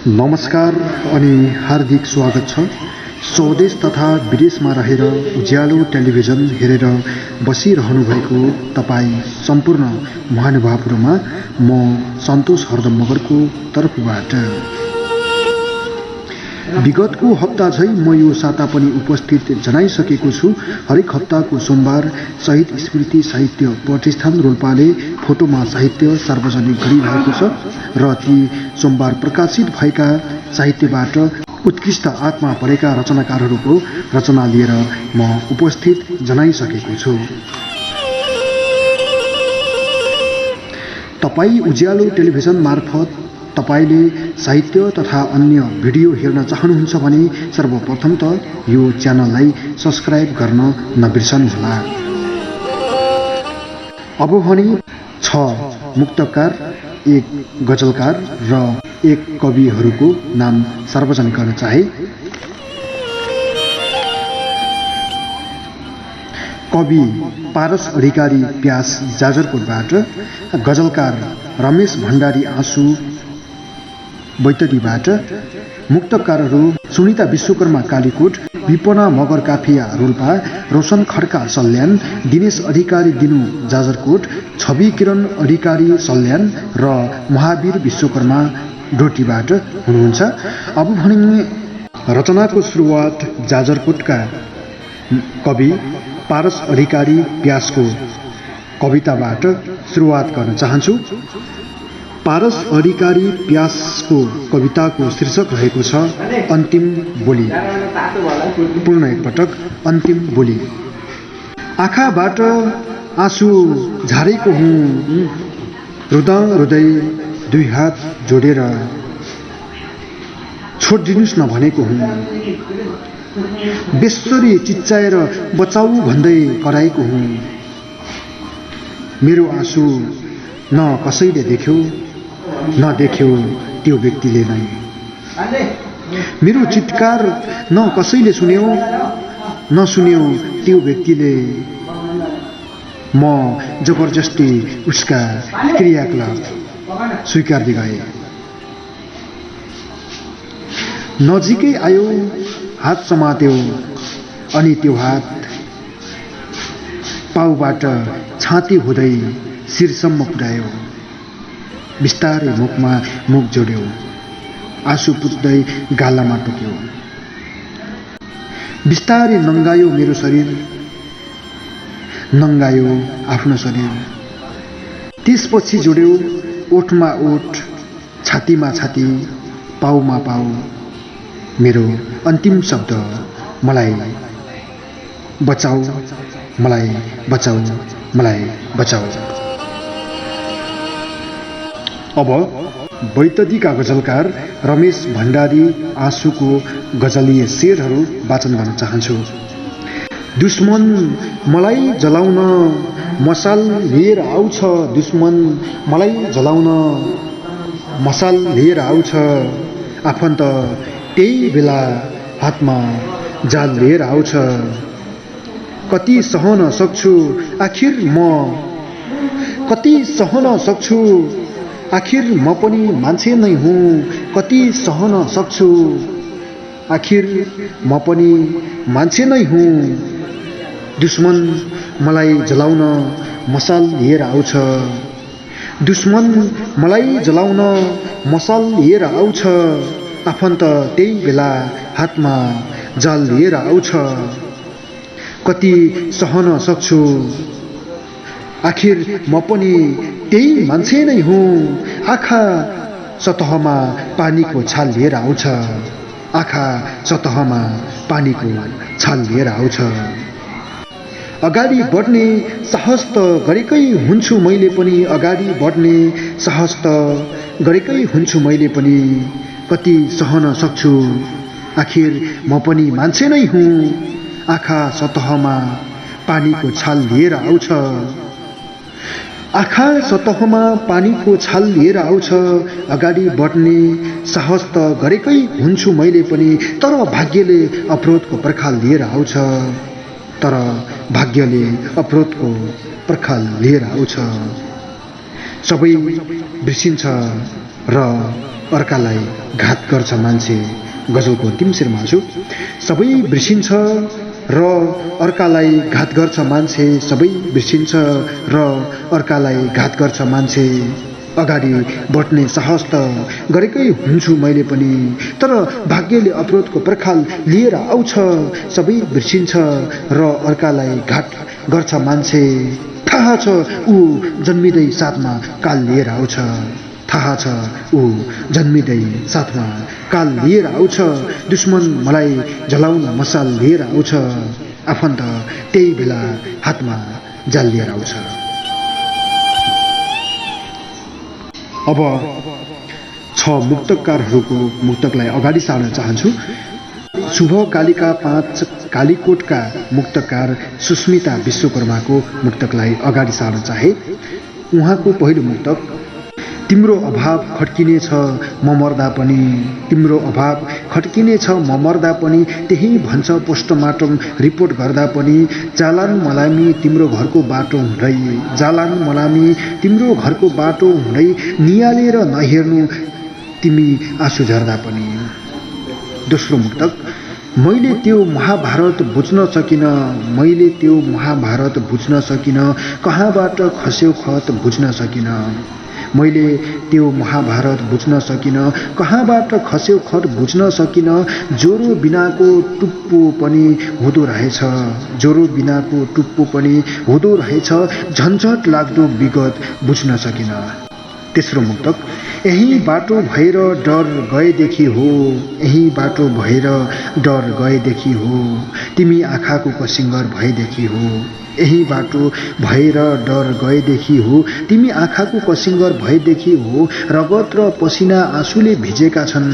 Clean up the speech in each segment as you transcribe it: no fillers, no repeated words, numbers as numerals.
नमस्कार अनि हार्दिक स्वागत छ। स्वदेश तथा विदेशमा रहेर उज्यालो टेलिभिजन हेरेर बसिरहनु भएको तपाईँ सम्पूर्ण महानुभावहरुमा म सन्तोष हरदम मगरको तर्फबाट विगतको हप्ता झै म यो साता पनि उपस्थित जनाइसकेको छु। हरेक हप्ताको सोमबार शहीद स्मृति साहित्य प्रतिष्ठान रोल्पाले फोटोमा साहित्य सार्वजनिक गरिरहेको छ र ती सोमबार प्रकाशित भएका साहित्यबाट उत्कृष्ट आत्मा परेका रचनाकारहरूको रचना लिएर म उपस्थित जनाइसकेको छु। तपाईँ उज्यालो टेलिभिजन मार्फत तपाईले साहित्य तथा अन्य भिडियो हेर्न चाहनुहुन्छ भने सर्वप्रथम त यो च्यानललाई सब्स्क्राइब गर्न नबिर्सनुहोला। अब भने 6 मुक्तकार, 1 गजलकार र 1 कविहरूको नाम सार्वजनिक गर्न चाहे। कवि पारस अधिकारी प्यास जाजरकोटबाट, गजलकार रमेश भण्डारी आँसु बैतडीबाट, मुक्तकारहरू सुनिता विश्वकर्मा कालीकोट, विपना मगर काफिया रोल्पा, रोशन खड्का सल्यान, दिनेश अधिकारी दिनु जाजरकोट, छवि किरण अधिकारी सल्यान र महावीर विश्वकर्मा डोटीबाट हुनुहुन्छ। अब भने रचनाको सुरुवात जाजरकोटका कवि पारस अधिकारी प्यासको कविताबाट सुरुवात गर्न चाहन्छु। पारस अधिकारी प्यासको कविताको शीर्षक रहेको छ अन्तिम बोली। पूर्ण एकपटक अन्तिम बोली। आँखाबाट आँसु झारेको हुँ, रुँदा रुँदै 2 हात जोडेर छोडिदिनुस् न भनेको हुँ। बेसरी चिच्चाएर बचाऊ भन्दै कराएको हुँ। मेरो आँसु न कसैले देख्यो नदेख्यो त्यो व्यक्तिले नै। मेरो चित्कार न कसैले सुन्यो नसुन्यो त्यो व्यक्तिले। म जबरजस्ती उसका क्रियाकलाप स्वीकार्दै गए। नजिकै आयो, हात समात्यो अनि त्यो हात पाउबाट छाती हुँदै शिरसम्म पुर्यायो। बिस्तारै मुखमा मुख जोड्यो, आँसु पुस्दै गालामा टोक्यो। बिस्तारै नङ्गायो मेरो शरीर, नङ्गायो आफ्नो शरीर। त्यसपछि जोड्यो ओठमा ओठ, छातीमा छाती, पाउमा पाउ। मेरो अन्तिम शब्द मलाई बचाऊ, मलाई बचाऊ, मलाई बचाऊ। अब बैतडीका गजलकार रमेश भण्डारी आँसुको गजलीय शेरहरू वाचन गर्न चाहन्छु। दुश्मन मलाई जलाउन मसाल लिएर आउँछ, दुश्मन मलाई जलाउन मसाल लिएर आउँछ। आफन्त त्यही बेला हातमा जाल लिएर आउँछ। कति सहन सक्छु आखिर म, कति सहन सक्छु आखिर म पनि मान्छे नै हुँ। कति सहन सक्छु आखिर म पनि मान्छे नै हुँ। दुश्मन मलाई जलाउन मसाल लिएर आउँछ, दुश्मन मलाई जलाउन मसाल लिएर आउँछ। आफन्त त्यही बेला हातमा जाल लिएर आउँछ। कति सहन सक्छु आखिर म पनि त्यही मान्छे नै हुँ। आँखा सतहमा पानीको छाल लिएर आउँछ, आँखा सतहमा पानीको छाल लिएर आउँछ। अगाडि बढ्ने साहस त गरेकै हुन्छु मैले पनि, अगाडि बढ्ने साहस त गरेकै हुन्छु मैले पनि। कति सहन सक्छु आखिर म पनि मान्छे नै हुँ। आँखा सतहमा पानीको छाल लिएर आउँछ, आँखा सतहमा पानीको छाल लिएर आउँछ। अगाडि बढ्ने साहस त गरेकै हुन्छु मैले पनि, तर भाग्यले अवरोधको पर्खाल लिएर आउँछ, तर भाग्यले अवरोधको पर्खाल लिएर आउँछ। सबै बिर्सिन्छ र अर्कालाई घात गर्छ मान्छे। गजलको अन्तिम शेरमा छु, सबै बिर्सिन्छ र अर्कालाई घात गर्छ मान्छे, सबै बिर्सिन्छ र अर्कालाई घात गर्छ मान्छे। अगाडि बढ्ने साहस त गरेकै हुन्छु मैले पनि, तर भाग्यले अवरोधको पर्खाल लिएर आउँछ। सबै बिर्सिन्छ र अर्कालाई घात गर्छ मान्छे। थाहा छ ऊ जन्मिँदै साथमा काल लिएर आउँछ, थाहा छ ऊ जन्मिँदै साथमा काल लिएर आउँछ। दुश्मन मलाई जलाउन मसाल लिएर आउँछ, आफन्त त्यही बेला हातमा जाल लिएर आउँछ। अब 6 मुक्तकारहरूको मुक्तकलाई अगाडि सार्न चाहन्छु। शुभ कालिका 5 कालीकोटका मुक्तकार सुस्मिता विश्वकर्माको मुक्तकलाई अगाडि सार्न चाहे। उहाँको पहिलो मुक्तक, तिम्रो अभाव खड्किने छ म मर्दा पनि, तिम्रो अभाव खड्किने छ म मर्दा पनि, त्यही भन्छ पोस्टमार्टम रिपोर्ट गर्दा पनि। जालान मलामी तिम्रो घरको बाटो हुँदै, जालान मलामी तिम्रो घरको बाटो हुँदै, नियालेर नहेर्नु तिमी आँसु झर्दा पनि। दोस्रो मुक्तक, मैले त्यो महाभारत बुझ्न सकिन, मैले त्यो महाभारत बुझ्न सकिन, कहाँबाट खस्यो खत बुझ्न सकिन। मैले त्यो महाभारत बुझ्न सकिन, कहाँबाट खस्यो खत बुझ्न सकिन। ज्वरो बिनाको टुप्पो पनि हुँदो रहेछ, ज्वरो बिनाको टुप्पो पनि हुँदो रहेछ, झन्झट लाग्दो विगत बुझ्न सकिन। तेस्रो मुक्तक, यही बाटो भएर डर गएदेखि हो, यही बाटो भएर डर गएदेखि हो, तिमी आँखाको कसिङ्गर भएदेखि हो, यही बाटो भएर डर गएदेखि हो, तिमी आँखाको कसिङ्गर भएदेखि हो। रगत र पसिना आँसुले भिजेका छन्,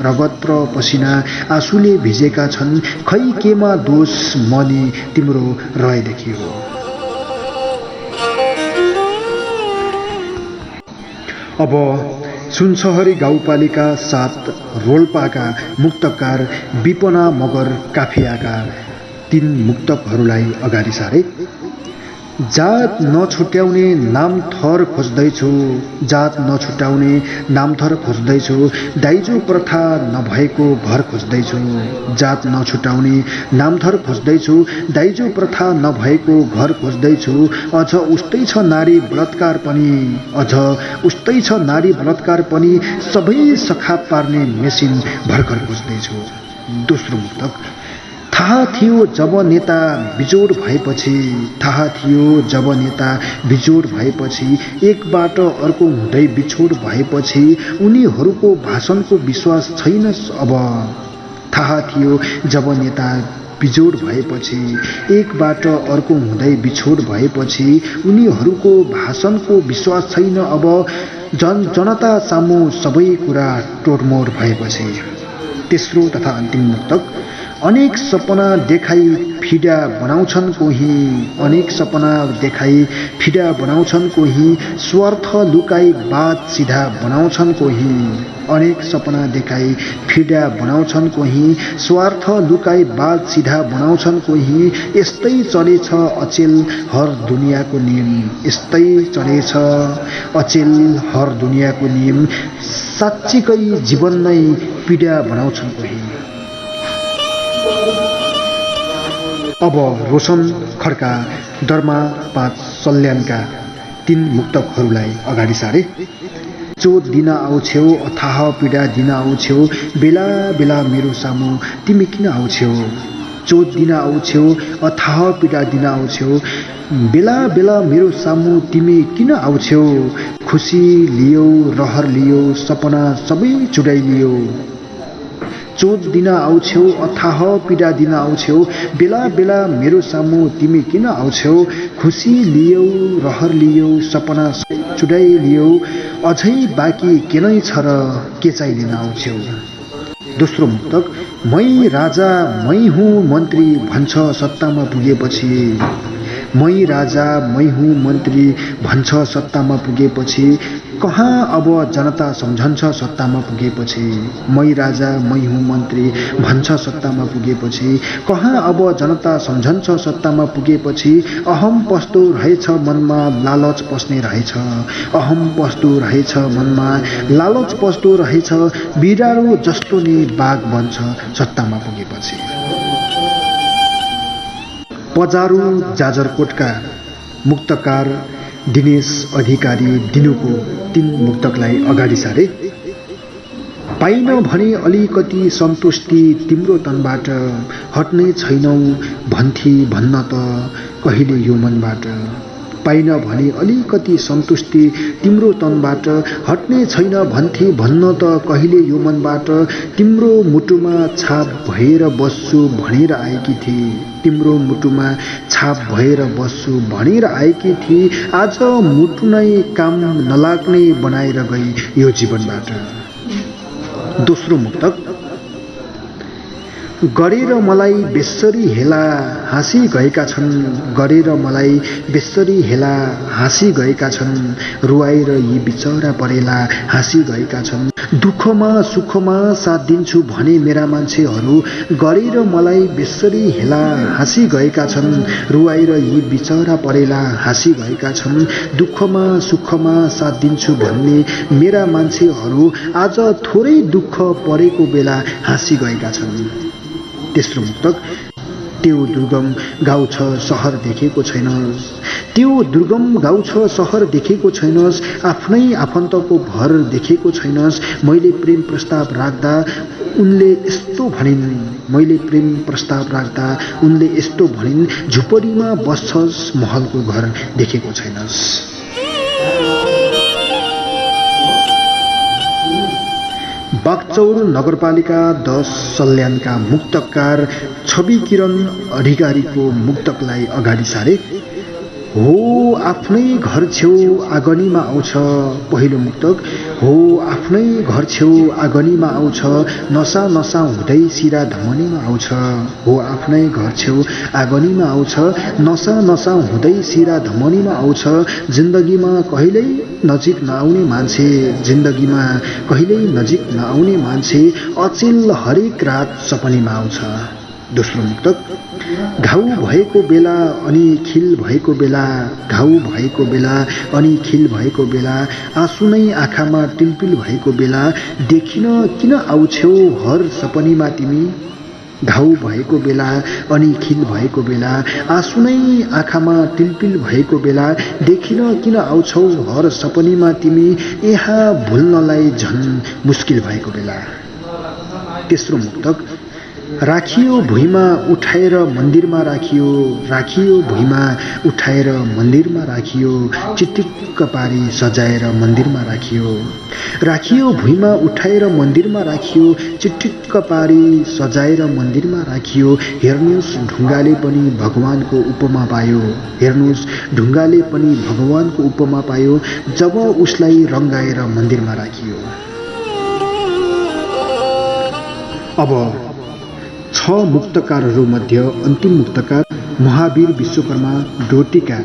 रगत र पसिना आँसुले भिजेका छन्, खै केमा दोष मनी तिम्रो रहेदेखि हो। अब सुनसहरी गाउँपालिका 7 रोल्पाका मुक्तकार विपना मगर काफियाका 3 मुक्तकहरूलाई अगाडि सारे। जात नछुट्याउने नाम थर खोज्दैछु, जात नछुट्याउने नाम थर खोज्दैछु, दाइजो प्रथा नभएको घर खोज्दैछु, जात नछुट्याउने नाम थर खोज्दैछु, दाइजो प्रथा नभएको घर खोज्दैछु। अझ उस्तै छ नारी बलात्कार पनि, अझ उस्तै छ नारी बलात्कार पनि, सबै सखा पार्ने मेसिन भर्खर खोज्दैछु। दोस्रो मुक्तक, थाहा थियो जब नेता बिजोड भएपछि, थाहा थियो जब नेता बिजोड भएपछि, एकबाट अर्को हुँदै बिछोड भएपछि, उनीहरूको भाषणको विश्वास छैन अब। थाहा थियो जब नेता बिजोड भएपछि, एकबाट अर्को हुँदै बिछोड भएपछि, उनीहरूको भाषणको विश्वास छैन अब। जनता सामु सबै कुरा टोडमोड भएपछि। तेस्रो तथा अन्तिम मुक्तक, अनेक सपना देखाई फिडा बनाउँछन् कोही, अनेक सपना देखाई फिडा बनाउँछन् कोही, स्वार्थ लुकाई बात सिधा बनाउँछन् कोही, अनेक सपना देखाई फिडा बनाउँछन् कोही, स्वार्थ लुकाई बात सिधा बनाउँछन् कोही। यस्तै चलेछ अचेल हर दुनियाँको नियम, यस्तै चलेछ अचेल हर दुनियाँको नियम, साँच्चीकै जीवन नै पीडा बनाउँछन् कोही। अब रोशन खड्का डरमा 5 सल्यानका 3 मुक्तकहरूलाई अगाडि सारे। चोट दिन आउँछौ, अथाह पीडा दिन आउँछौ, बेला बेला मेरो सामु तिमी किन आउँछौ। चोट दिन आउँछौ, अथाह पीडा दिन आउँछौ, बेला बेला मेरो सामु तिमी किन आउँछौ। खुसी लियो, रहर लियो, सपना सबै चुडाइलियो। चोट दिन आउँछौ, अथाह पीडा दिन आउँछौ, बेला बेला मेरो सामु तिमी किन आउँछौ। खुसी लियो, रहर लियो, सपना चुडाइलियो, अझै बाँकी के नै छ र के चाहिँ लिन आउँछौ। दोस्रो मुक्तक, मै राजा मै हुँ मन्त्री भन्छ सत्तामा पुगेपछि, मै राजा मै हुँ मन्त्री भन्छ सत्तामा पुगेपछि, कहाँ अब जनता सम्झन्छ सत्तामा पुगेपछि, मै राजा मै हुँ मन्त्री भन्छ सत्तामा पुगेपछि। कहाँ अब जनता सम्झन्छ सत्तामा पुगेपछि, अहम पस्दो रहेछ मनमा लालच पस्ने रहेछ, अहम पस्दो रहेछ मनमा लालच पस्दो रहेछ, बिरालो जस्तो नै बाघ बन्छ सत्तामा पुगेपछि। पजारु जाजरकोटका मुक्तकार दिनेश अधिकारी दिनुको 3 मुक्तकलाई अगाडि सारे। पाइन भने अलिकति सन्तुष्टि तिम्रो तनबाट, हट्ने छैनौ भन्थी भन्न त कहिले यो मनबाट। पाइन भने अलिकति सन्तुष्टि तिम्रो तनबाट, हट्ने छैन भन्थी भन्न त कहिले यो मनबाट। तिम्रो मुटुमा छाप भएर बस्छु भनेर आएकी थिए, तिम्रो मुटुमा छाप भएर बस्छु भनेर आएकी थिए, आज मुटु नै काम नलाग्ने बनाएर गई यो जीवनबाट। दोस्रो मुक्तक। गरेर मलाई बेसरी हेला हाँसी गएका छन्, गरेर मलाई बेसरी हेला हाँसी गएका छन्, रुवाएर यी बिचरा परेला हाँसी गएका छन्। दुःखमा सुखमा साथ दिन्छु भने मेरा मान्छेहरू, गरेर मलाई बेसरी हेला हाँसी गएका छन्, रुवाएर यी बिचरा परेला हाँसी गएका छन्। दुःखमा सुखमा साथ दिन्छु भन्ने मेरा मान्छेहरू, आज थोरै दुःख परेको बेला हाँसी गएका छन्। तेस्रो मुक्तक। त्यो दुर्गम गाउँ छ सहर देखेको छैनस्, त्यो दुर्गम गाउँ छ सहर देखेको छैनस्, आफ्नै आफन्तको भर देखेको छैनस्। मैले प्रेम प्रस्ताव राख्दा उनले यस्तो भनिन्, मैले प्रेम प्रस्ताव राख्दा उनले यस्तो भनिन्, झुपडीमा बस्छस् महलको घर देखेको छैनस्। बागचौर नगरपालिका 10 सल्यानका मुक्तकार छवि किरण अधिकारीको मुक्तकलाई अगाडि सारे। हो आफ्नै घर छेउ आगनीमा आउँछ, पहिलो मुक्तक। हो आफ्नै घर छेउ आगनीमा आउँछ, नसा नसा हुँदै सिरा धमनीमा आउँछ। हो आफ्नै घर छेउ आगनीमा आउँछ, नसा नसा हुँदै सिरा धमनीमा आउँछ। जिन्दगीमा कहिल्यै नजिक नआउने मान्छे, जिन्दगीमा कहिल्यै नजिक नआउने मान्छे, अचेल हरेक रात सपनीमा आउँछ। दोस्रो मुक्तक। घाउ भएको बेला अनि खिल भएको बेला, घाउ भएको बेला अनि खिल भएको बेला, आँसु नै आँखामा टिलपिल भएको बेला, देखिन किन आउँछौ हर सपनीमा तिमी। घाउ भएको बेला अनि खिल भएको बेला, आँसु नै आँखामा टिलपिल भएको बेला, देखिन किन आउँछौ हर सपनीमा तिमी, यहाँ भुल्नलाई झन् मुस्किल भएको बेला। तेस्रो मुक्तक। राखियो भुइँमा उठाएर मन्दिरमा राखियो, राखियो भुइँमा उठाएर मन्दिरमा राखियो, चिटिक्क पारी सजाएर मन्दिरमा राखियो। राखियो भुइँमा उठाएर मन्दिरमा राखियो, चिटिक्क पारी सजाएर मन्दिरमा राखियो। हेर्नुस् ढुङ्गाले पनि भगवानको उपमा पायो, हेर्नुस् ढुङ्गाले पनि भगवानको उपमा पायो, जब उसलाई रङ्गाएर मन्दिरमा राखियो। अब 6 मुक्तकारहरू मध्ये अन्तिम मुक्तकार महावीर विश्वकर्मा डोटीका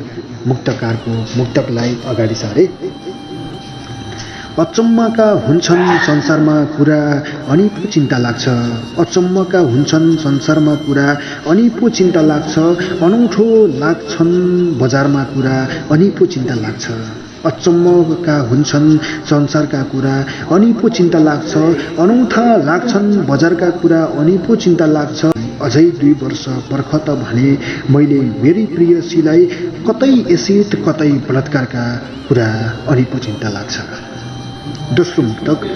मुक्तकारको मुक्तकलाई अगाडि सारे। अचम्मका हुन्छन् संसारमा कुरा अनि पो चिन्ता लाग्छ, अचम्मका हुन्छन् संसारमा कुरा अनि पो चिन्ता लाग्छ, अनौठो लाग्छन् बजारमा कुरा अनि पो चिन्ता लाग्छ। अचम्मका हुन्छन् संसारका कुरा अनि पो चिन्ता लाग्छ, अनौठा लाग्छन् बजारका कुरा अनि पो चिन्ता लाग्छ। अझै 2 वर्ष पर्ख त भने मैले मेरी प्रियसीलाई, कतै एसिड कतै बलात्कारका कुरा अनि पो चिन्ता लाग्छ। दोस्रो मुक्तक।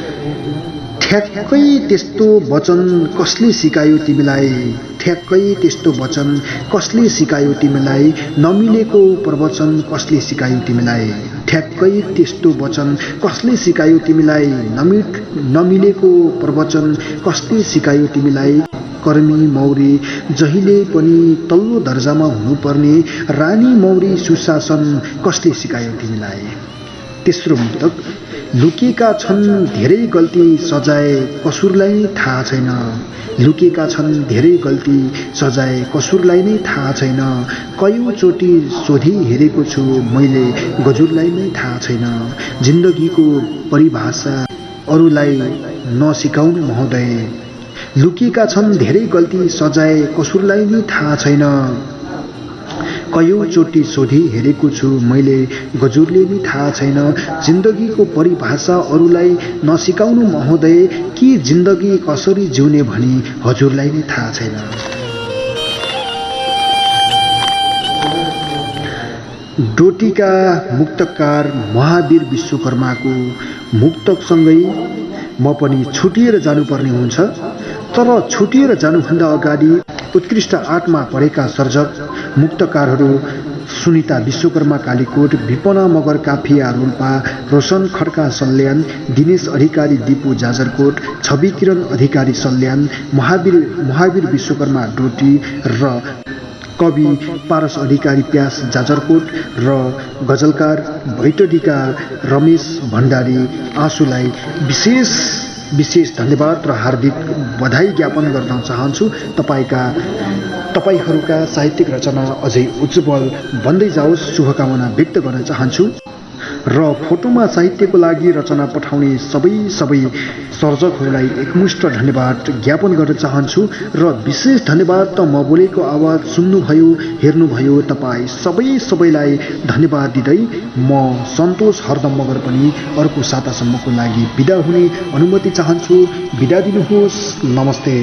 ठ्याक्कै त्यस्तो वचन कसले सिकायो तिमीलाई, ठ्याक्कै त्यस्तो वचन कसले सिकायो तिमीलाई, नमिलेको प्रवचन कसले सिकायो तिमीलाई। ठ्याक्कै त्यस्तो वचन कसले सिकायो तिमीलाई, नमिलेको प्रवचन कसले सिकायो तिमीलाई। कर्मी मौरी जहिले पनि तल्लो दर्जामा हुनुपर्ने, रानी मौरी सुशासन कसले सिकायो तिमीलाई। तेस्रो मुक्तक, लुकेका छन् धेरै गल्ती सजाय कसुरलाई नै थाहा छैन। लुकेका छन् धेरै गल्ती सजाय कसुरलाई नै थाहा छैन। कयौँ चोटि सोधी हेरेको छु मैले गजुरलाई नै थाहा छैन। जिन्दगीको परिभाषा अरूलाई नसिकाउनु महोदय। लुकेका छन् धेरै गल्ती सजाय कसुरलाई नै थाहा छैन। कयौँ चोटि सोधी हेरेको छु मैले गजुरले नि थाहा छैन। जिन्दगीको परिभाषा अरूलाई नसिकाउनु महोदय, कि जिन्दगी कसरी जिउने भनी हजुरलाई नै थाहा छैन। डोटीका मुक्तकार महावीर विश्वकर्माको मुक्तकसँगै म पनि छुटिएर जानुपर्ने हुन्छ। तर छुटिएर जानुभन्दा अगाडि उत्कृष्ट आत्मा पढेका सर्जक मुक्तकारहरू सुनिता विश्वकर्मा कालीकोट, विपना मगर काफिया रोल्पा, रोशन खड्का सल्यान, दिनेश अधिकारी दिपु जाजरकोट, छवि किरण अधिकारी सल्यान, महावीर विश्वकर्मा डोटी र कवि पारस अधिकारी प्यास जाजरकोट र गजलकार भैटडीका रमेश भण्डारी आँसुलाई विशेष धन्यवाद र हार्दिक बधाई ज्ञापन गर्न चाहन्छु। तपाईहरूका साहित्यिक रचना अझै उज्जवल बन्दै जाओस् शुभकामना व्यक्त गर्न चाहन्छु। र फोटोमा साहित्यको लागि रचना पठाउने सबै सर्जकहरूलाई एकमुष्ट धन्यवाद ज्ञापन गर्न चाहन्छु। र विशेष धन्यवाद त म बोलेको आवाज सुन्नुभयो, हेर्नुभयो तपाईँ सबैलाई धन्यवाद दिँदै म सन्तोष हरदम मगर पनि अर्को सातासम्मको लागि बिदा हुने अनुमति चाहन्छु। बिदा दिनुहोस्। नमस्ते।